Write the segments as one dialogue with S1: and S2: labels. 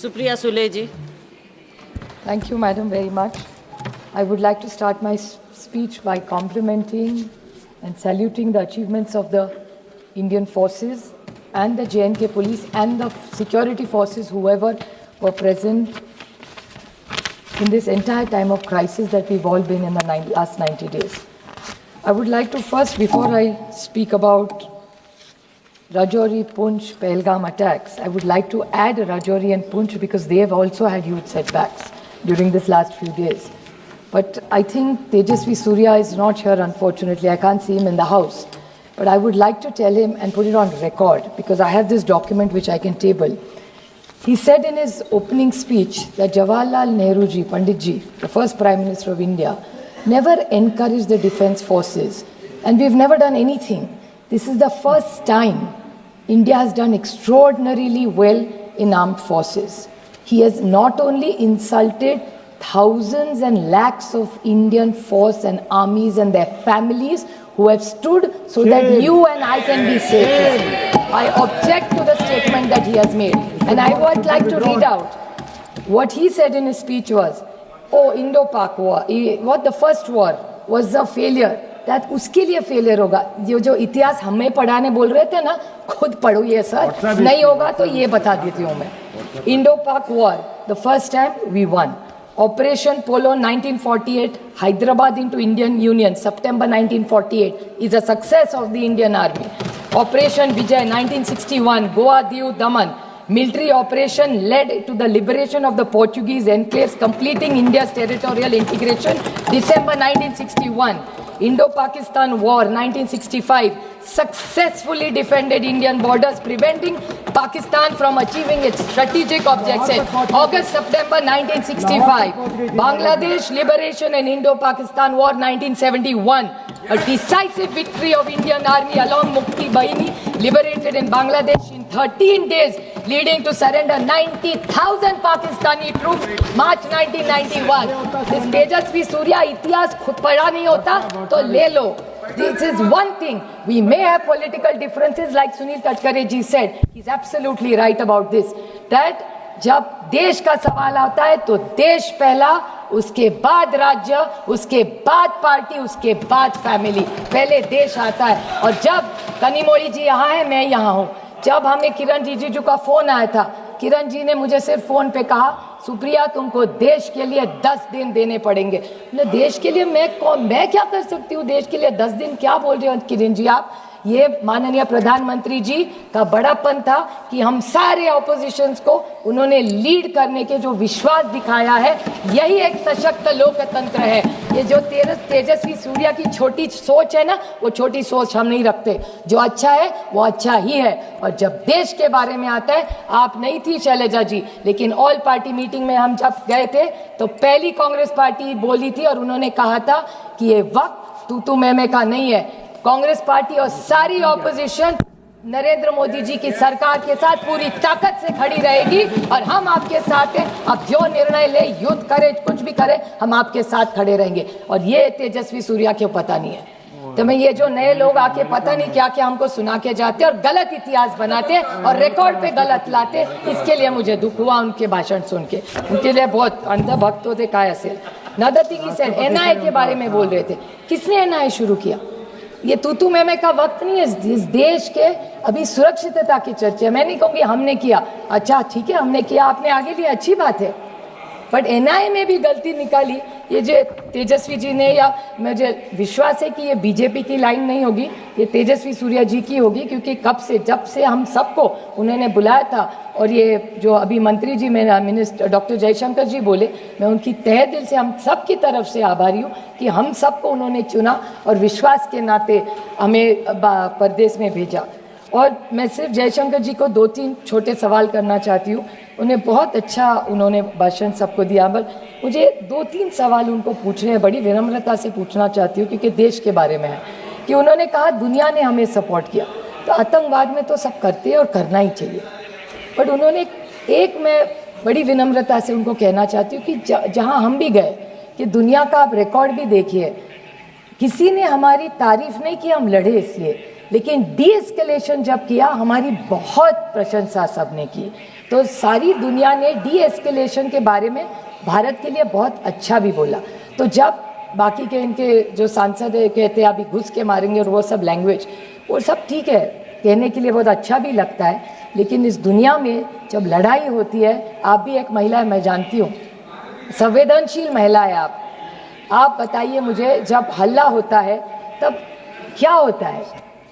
S1: Supriya Sule ji.
S2: Thank you, Madam, very much. I would like to start my speech by complimenting and saluting the achievements of the Indian forces and the J&K police and the security forces, whoever were present in this entire time of crisis that we've all been in the last 90 days. I would like to first, before I speak about Rajouri, Poonch, Pahalgam attacks, I would like to add Rajouri and Poonch because they have also had huge setbacks during this last few days. But I think Tejasvi Surya is not here, unfortunately. I can't see him in the house. But I would like to tell him and put it on record because I have this document which I can table. He said in his opening speech that Jawaharlal Nehru ji, Pandit ji, the first Prime Minister of India, never encouraged the defense forces. And we've never done anything. This is the first time India has done extraordinarily well in armed forces. He has not only insulted thousands and lakhs of Indian force and armies and their families who have stood so that you and I can be safe. I object to the statement that he has made. And I would like to read out what he said in his speech was, oh, Indo-Pak war, what the first war was a failure. That उसके लिए failure होगा. ये जो इतिहास हमें पढ़ाने बोल रहे थे ना, खुद पढ़ो ये सर. नहीं होगा तो ये बता देती हूँ मैं. Indo-Pak war, the first time we won. Operation Polo 1948, Hyderabad into Indian Union, September 1948, is a success of the Indian Army. Operation Vijay 1961, Goa, Diu, Daman, military operation led to the liberation of the Portuguese enclaves, completing India's territorial integration, December 1961. Indo-Pakistan War 1965 successfully defended Indian borders, preventing Pakistan from achieving its strategic objectives. August-September 1965, Bangladesh liberation and Indo-Pakistan War 1971. A decisive victory of Indian Army along Mukti Bahini liberated in Bangladesh in 13 days, leading to surrender 90,000 Pakistani troops, March 1991. This Tejasvi Surya इतिहास खुद पढ़ा नहीं होता तो ले लो. This is one thing. We may have political differences, like Sunil Tadkare ji said. He's absolutely right about this. That जब देश का सवाल आता है तो देश पहला, उसके बाद राज्य, उसके बाद पार्टी, उसके बाद फैमिली. पहले देश आता है. और जब कनिमोळी जी यहाँ है, मैं यहाँ हूँ. जब हमें किरण रिजिजू का फोन आया था, किरण जी ने मुझे सिर्फ फोन पे कहा, सुप्रिया तुमको देश के लिए 10 दिन देने पड़ेंगे. देश के लिए मैं क्या कर सकती हूँ? देश के लिए 10 दिन क्या बोल रहे हो किरण जी आप? ये माननीय प्रधानमंत्री जी का बड़ापन था कि हम सारे ऑपोजिशंस को उन्होंने लीड करने के जो विश्वास दिखाया है, यही एक सशक्त लोकतंत्र है. ये जो तेजस्वी सूर्या की छोटी सोच है ना, वो छोटी सोच हम नहीं रखते. जो अच्छा है वो अच्छा ही है. और जब देश के बारे में आता है, आप नहीं थी शैलजा जी, लेकिन ऑल पार्टी मीटिंग में हम जब गए थे तो पहली कांग्रेस पार्टी बोली थी और उन्होंने कहा था कि ये वक्त तू मैं का नहीं है. कांग्रेस पार्टी और सारी ऑपोजिशन नरेंद्र मोदी जी की सरकार के साथ पूरी ताकत से खड़ी रहेगी और हम आपके साथ हैं. आप जो निर्णय ले, युद्ध करे, कुछ भी करे, हम आपके साथ खड़े रहेंगे. और ये तेजस्वी सूर्या क्यों पता नहीं है. तो मैं ये जो नए लोग आके पता नहीं क्या क्या हमको सुना के जाते और गलत इतिहास बनाते और रिकॉर्ड पे गलत लाते, इसके लिए मुझे दुख हुआ उनके भाषण सुन के. उनके लिए बहुत अंधभक्त होते काय असेल. Another thing he said, NIA के बारे में बोल रहे थे. किसने एनआईए शुरू किया? ये तू मैं का वक्त नहीं है. इस देश के अभी सुरक्षितता की चर्चा. मैं नहीं कहूँगी हमने किया. अच्छा ठीक है, हमने किया, आपने आगे लिया, अच्छी बात है. बट एनआईए में भी गलती निकाली. ये जो तेजस्वी जी ने, या मुझे विश्वास है कि ये बीजेपी की लाइन नहीं होगी, ये तेजस्वी सूर्या जी की होगी. क्योंकि जब से हम सबको उन्होंने बुलाया था, और ये जो अभी मंत्री जी मेरा मिनिस्टर डॉक्टर जयशंकर जी बोले, मैं उनकी तहे दिल से हम सब की तरफ से आभारी हूँ कि हम सबको उन्होंने चुना और विश्वास के नाते हमें प्रदेश में भेजा. और मैं सिर्फ जयशंकर जी को 2-3 छोटे सवाल करना चाहती हूँ. उन्हें बहुत अच्छा उन्होंने भाषण सबको दिया, पर मुझे 2-3 सवाल उनको पूछने हैं. बड़ी विनम्रता से पूछना चाहती हूँ क्योंकि देश के बारे में है. कि उन्होंने कहा दुनिया ने हमें सपोर्ट किया, तो आतंकवाद में तो सब करते हैं और करना ही चाहिए. बट उन्होंने मैं बड़ी विनम्रता से उनको कहना चाहती हूँ कि जहाँ हम भी गए, कि दुनिया का आप रिकॉर्ड भी देखिए, किसी ने हमारी तारीफ नहीं की, हम लड़े इसलिए. लेकिन डी एस्केलेशन जब किया हमारी बहुत प्रशंसा सबने की। तो सारी दुनिया ने डी एस्केलेशन के बारे में भारत के लिए बहुत अच्छा भी बोला। तो जब बाकी के इनके जो सांसद है कहते हैं अभी घुस के मारेंगे और वो सब लैंग्वेज, वो सब ठीक है, कहने के लिए बहुत अच्छा भी लगता है, लेकिन इस दुनिया में जब लड़ाई होती है, आप भी एक महिला है, मैं जानती हूँ, संवेदनशील महिला है आप बताइए मुझे, जब हल्ला होता है तब क्या होता है?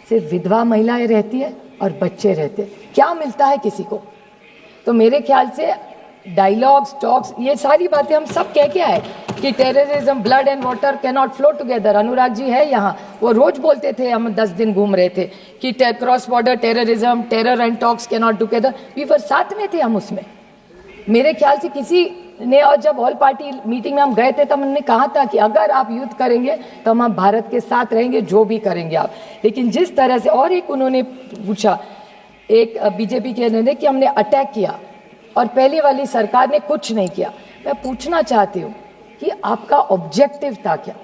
S2: सिर्फ विधवा महिलाएं रहती है और बच्चे रहते, क्या मिलता है किसी को? तो मेरे ख्याल से डायलॉग्स, टॉक्स, ये सारी बातें हम सब कह के आए कि terrorism, blood and water can not flow together. Anurag ji है यहाँ, वो रोज बोलते थे, हम 10 दिन घूम रहे थे कि cross border terrorism, terror and talks can not together. We were साथ में थे हम उसमें, मेरे ख्याल से किसी ने, और जब ऑल पार्टी मीटिंग में हम गए थे तब हमने कहा था कि अगर आप युद्ध करेंगे तो हम भारत के साथ रहेंगे, जो भी करेंगे आप। लेकिन जिस तरह से, और एक उन्होंने पूछा, एक बीजेपी के ने कि हमने अटैक किया और पहले वाली सरकार ने कुछ नहीं किया। मैं पूछना चाहती हूँ कि आपका ऑब्जेक्टिव था क्या?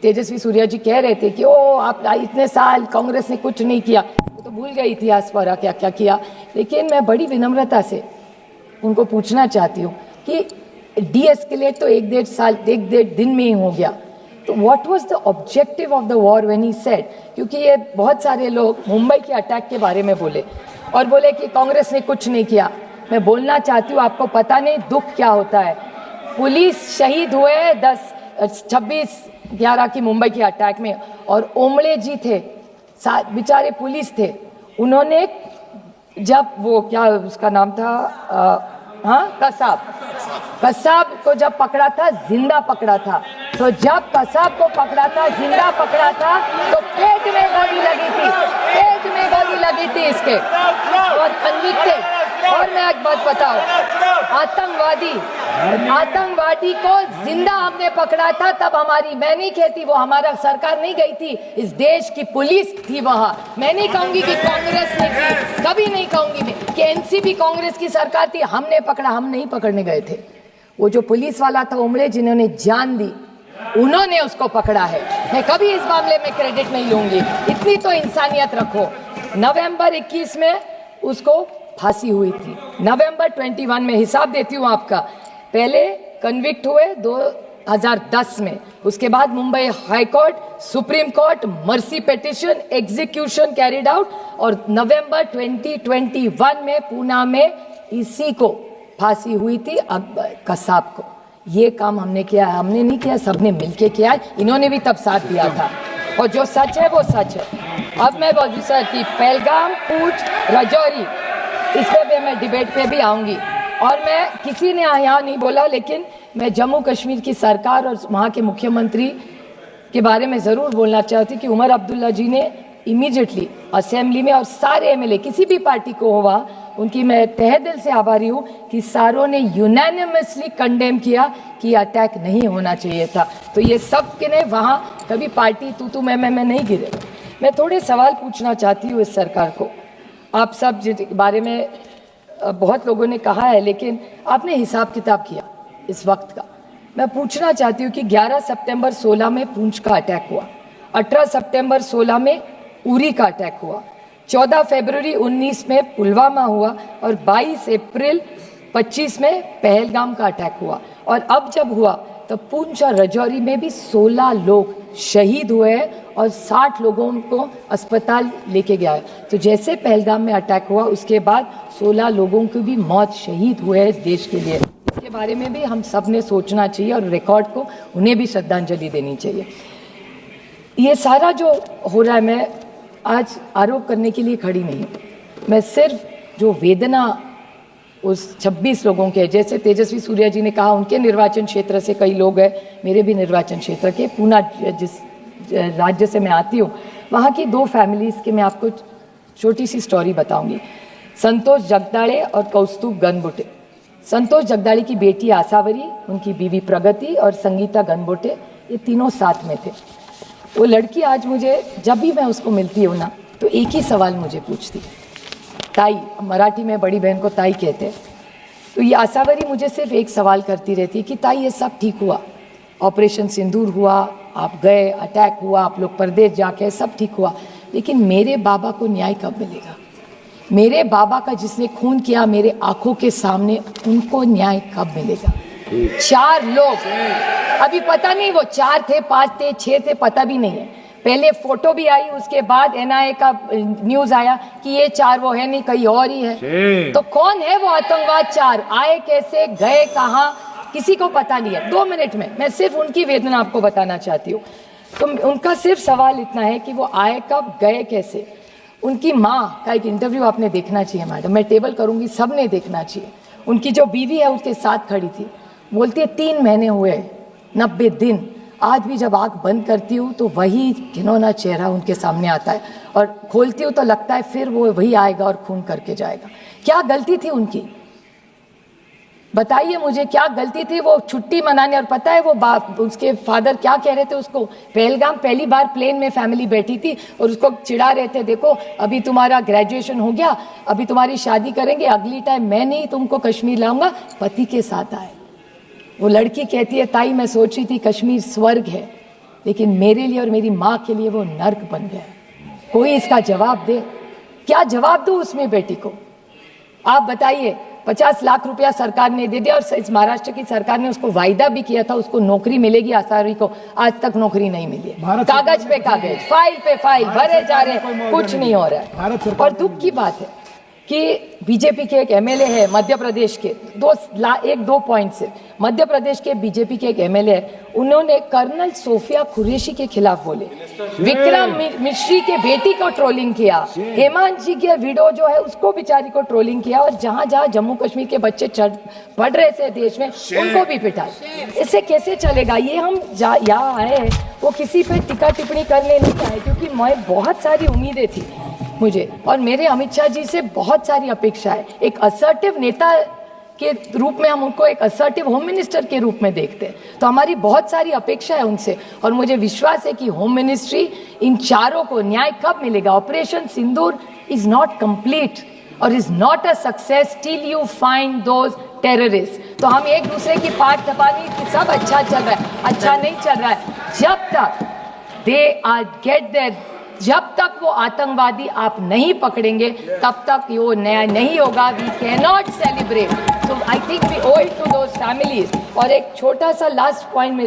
S2: तेजस्वी सूर्या जी कह रहे थे कि ओ आप इतने साल कांग्रेस ने कुछ नहीं किया, वो तो भूल गए इतिहास पर क्या क्या किया। लेकिन मैं बड़ी विनम्रता से उनको पूछना चाहती हूँ कि डी एस्केलेट तो 1-1.5 दिन में ही हो गया, तो what was the objective of the war when he said? क्योंकि ये बहुत सारे लोग मुंबई के अटैक के बारे में बोले और बोले कि कांग्रेस ने कुछ नहीं किया। मैं बोलना चाहती हूँ, आपको पता नहीं दुख क्या होता है। पुलिस शहीद हुए 26/11 की मुंबई के अटैक में, और ओमड़े जी थे, बेचारे पुलिस थे, उन्होंने जब वो क्या उसका नाम था, कसाब को जब पकड़ा था, जिंदा पकड़ा था, तो जब कसाब को पकड़ा था, जिंदा पकड़ा था, तो पेट में गोली लगी थी, पेट में गोली लगी थी इसके, और कन्विक्टेड। और मैं एक बात बताऊं, आतंकवादी को जिंदा हमने पकड़ा था, तब हमारी, मैं नहीं कहती वो हमारा सरकार नहीं गई थी, इस देश की पुलिस थी वहां। मैं नहीं कहूंगी कि कांग्रेस ने की, कभी नहीं कहूंगी मैं कि एनसीपी कांग्रेस की सरकार थी, हमने पकड़ा, हम नहीं पकड़ने गए थे। वो जो पुलिस वाला था उमड़े, जिन्होंने जान दी, उन्होंने उसको पकड़ा है। मैं कभी इस मामले में क्रेडिट नहीं लूंगी, इतनी तो इंसानियत रखो। नवंबर 21 में उसको फांसी हुई थी, नवंबर 21 में, हिसाब देती हूँ आपका। पहले कन्विक्ट हुए 2010 में, उसके बाद Mumbai high court, supreme court, mercy petition, execution carried out, और नवंबर 2021 में पूना में इसी को फांसी हुई थी, कसाब को। ये काम हमने किया, हमने नहीं किया, सबने मिलके किया है, इन्होंने भी तब साथ दिया था, और जो सच है वो सच है। अब मैं बोलूँ सर कि पहलगाम, पूंछ, राजौरी, इस पे मैं डिबेट पे भी आऊंगी। और मैं, किसी ने यहाँ नहीं बोला, लेकिन मैं जम्मू कश्मीर की सरकार और वहाँ के मुख्यमंत्री के बारे में ज़रूर बोलना चाहती कि उमर अब्दुल्ला जी ने इमीडिएटली असेंबली में, और सारे एमएलए किसी भी पार्टी को हुआ, उनकी मैं तहे दिल से आभारी हूँ कि सारों ने यूनानिमसली कंडेम किया कि अटैक नहीं होना चाहिए था। तो ये सब के ने वहाँ कभी पार्टी तू मैं नहीं गिरे। मैं थोड़े सवाल पूछना चाहती हूँ इस सरकार को। आप सब जिस बारे में बहुत लोगों ने कहा है, लेकिन आपने हिसाब किताब किया इस वक्त का। मैं पूछना चाहती हूँ कि 11 सितंबर 16 में पुंछ का अटैक हुआ, 18 सितंबर 16 में उरी का अटैक हुआ, 14 फरवरी 19 में पुलवामा हुआ, और 22 अप्रैल 25 में पहलगाम का अटैक हुआ। और अब जब हुआ तो पुंछ और राजौरी में भी 16 लोग शहीद हुए हैं और 60 लोगों को अस्पताल लेके गया है। तो जैसे पहलगाम में अटैक हुआ, उसके बाद 16 लोगों की भी मौत, शहीद हुए हैं इस देश के लिए। इसके बारे में भी हम सब ने सोचना चाहिए, और रिकॉर्ड को उन्हें भी श्रद्धांजलि देनी चाहिए। ये सारा जो हो रहा है, मैं आज आरोप करने के लिए खड़ी नहीं हूँ, मैं सिर्फ जो वेदना उस 26 लोगों के, जैसे तेजस्वी सूर्या जी ने कहा उनके निर्वाचन क्षेत्र से कई लोग हैं, मेरे भी निर्वाचन क्षेत्र के, पूना जिस राज्य से मैं आती हूँ, वहाँ की 2 फैमिलीज़ की मैं आपको छोटी सी स्टोरी बताऊंगी। संतोष जगदाड़े और कौस्तुभ गनबोटे। संतोष जगदाड़े की बेटी आसावरी, उनकी बीवी प्रगति और संगीता गनबोटे, ये तीनों साथ में थे। वो लड़की आज मुझे, जब भी मैं उसको मिलती हूँ ना, तो एक ही सवाल मुझे पूछती, ताई, मराठी में बड़ी बहन को ताई कहते हैं। तो ये आसावरी मुझे सिर्फ एक सवाल करती रहती कि ताई ये सब ठीक हुआ, ऑपरेशन सिंदूर हुआ, आप गए, अटैक हुआ, आप लोग परदेश जाके, सब ठीक हुआ, लेकिन मेरे बाबा को न्याय कब मिलेगा? मेरे बाबा का जिसने खून किया मेरे आंखों के सामने, उनको न्याय कब मिलेगा? 4 लोग, अभी पता नहीं वो 4 थे, 5 थे, 6 थे, पता भी नहीं है। पहले फोटो भी आई, उसके बाद एनआईए का न्यूज आया कि ये 4 वो है नहीं, कहीं और ही है। तो कौन है वो आतंकवाद 4? आए कैसे, गए कहाँ, किसी को पता नहीं है। 2 मिनट में मैं सिर्फ उनकी वेदना आपको बताना चाहती हूँ। तो उनका सिर्फ सवाल इतना है कि वो आए कब, गए कैसे। उनकी माँ का एक इंटरव्यू आपने देखना चाहिए मैडम, मैं टेबल करूंगी, सबने देखना चाहिए। उनकी जो बीवी है उसके साथ खड़ी थी, बोलती है 3 महीने हुए, 90 दिन। आज भी जब आंख बंद करती हूँ तो वही घिनौना चेहरा उनके सामने आता है, और खोलती हूँ तो लगता है फिर वो वही आएगा और खून करके जाएगा। क्या गलती थी उनकी? बताइए मुझे, क्या गलती थी? वो छुट्टी मनाने, और पता है वो उसके फादर क्या कह रहे थे उसको? पहलगाम पहली बार प्लेन में फैमिली बैठी थी और उसको चिढ़ा रहे थे, देखो अभी तुम्हारा ग्रेजुएशन हो गया, अभी तुम्हारी शादी करेंगे, अगली टाइम मैं नहीं तुमको कश्मीर लाऊंगा, पति के साथ आए। वो लड़की कहती है, ताई मैं सोच रही थी कश्मीर स्वर्ग है, लेकिन मेरे लिए और मेरी माँ के लिए वो नर्क बन गया। कोई इसका जवाब दे। क्या जवाब दूं उसमें बेटी को? आप बताइए। 50 लाख रुपया सरकार ने दे दिया, और इस महाराष्ट्र की सरकार ने उसको वायदा भी किया था उसको नौकरी मिलेगी आसारी को, आज तक नौकरी नहीं मिली है। कागज पे कागज, फाइल पे फाइल भरे जा रहे हैं, कुछ नहीं हो रहा है। और दुख की बात है कि बीजेपी के एक एमएलए है मध्य प्रदेश के, 2 पॉइंट से, मध्य प्रदेश के बीजेपी के एक एमएलए है, उन्होंने कर्नल सोफिया कुरैशी के खिलाफ बोले, विक्रम मिश्री के बेटी को ट्रोलिंग किया, हेमंत जी के वीडियो जो है उसको बेचारी को ट्रोलिंग किया, और जहां जहां जम्मू कश्मीर के बच्चे पढ़ रहे थे देश में उनको भी पिटाया। इससे कैसे चलेगा? ये हम यहाँ आए वो किसी पे टीका टिप्पणी करने नहीं आए, क्योंकि मैं बहुत सारी उम्मीदें थी मुझे, और मेरे अमित शाह जी से बहुत सारी अपेक्षा है। एक असर्टिव नेता के रूप में हम उनको एक असर्टिव होम मिनिस्टर के रूप में देखते हैं, तो हमारी बहुत सारी अपेक्षा है उनसे, और मुझे विश्वास है कि होम मिनिस्ट्री इन 4 को न्याय कब मिलेगा? Operation Sindoor is not complete और is not a success till you find those terrorist. तो हम एक दूसरे की पाठ दबानी कि सब अच्छा चल रहा है, अच्छा नहीं चल रहा है। जब तक दे आर गेट देयर, जब तक वो आतंकवादी आप नहीं पकड़ेंगे तब तक वो न्याय नहीं होगा। We can not celebrate. So I think we owe it to those families। और एक छोटा सा लास्ट पॉइंट में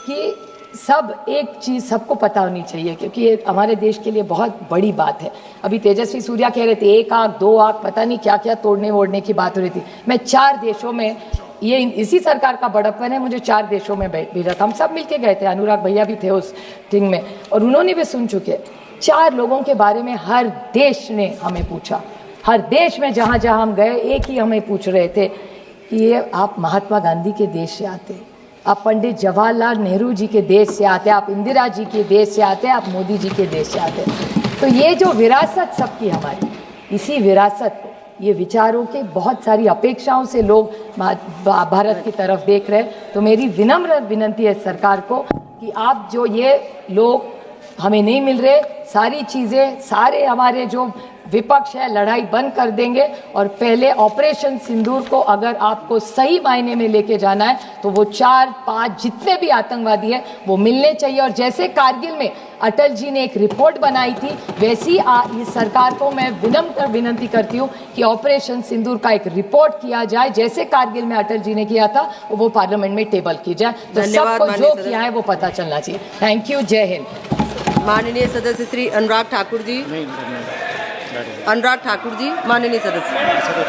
S2: कि सब एक चीज़ सबको पता होनी चाहिए, क्योंकि ये हमारे देश के लिए बहुत बड़ी बात है। अभी तेजस्वी सूर्या कह रहे थे 1 आंख 2 आंख पता नहीं क्या क्या तोड़ने वोड़ने की बात हो रही थी। मैं 4 देशों में, ये इसी सरकार का बड़प्पन है, मुझे 4 देशों में भेजा था, हम सब मिलके गए थे, अनुराग भैया भी थे उस टीम में, और उन्होंने भी सुन चुके। 4 लोगों के बारे में हर देश ने हमें पूछा, हर देश में जहाँ जहाँ हम गए एक ही हमें पूछ रहे थे कि ये आप महात्मा गांधी के देश से आते, आप पंडित जवाहरलाल नेहरू जी के देश से आते, आप इंदिरा जी के देश से आते, आप मोदी जी के देश से आते। तो ये जो विरासत सबकी हमारी, इसी विरासत को, ये विचारों के बहुत सारी अपेक्षाओं से लोग भारत की तरफ देख रहे हैं। तो मेरी विनम्र विनंती है सरकार को कि आप जो ये लोग हमें नहीं मिल रहे, सारी चीज़ें, सारे हमारे जो विपक्ष है लड़ाई बंद कर देंगे, और पहले ऑपरेशन सिंदूर को अगर आपको सही मायने में लेके जाना है तो वो 4-5 जितने भी आतंकवादी है वो मिलने चाहिए। और जैसे कारगिल में अटल जी ने एक रिपोर्ट बनाई थी, वैसी इस सरकार को मैं विनम्र विनंती करती हूँ कि ऑपरेशन सिंदूर का एक रिपोर्ट किया जाए, जैसे कारगिल में अटल जी ने किया था, वो पार्लियामेंट में टेबल की जाए, तो सबको जो किया है वो पता चलना चाहिए। थैंक यू, जय हिंद।
S1: माननीय सदस्य श्री अनुराग ठाकुर जी, अनुराग ठाकुर जी, माननीय सदस्य।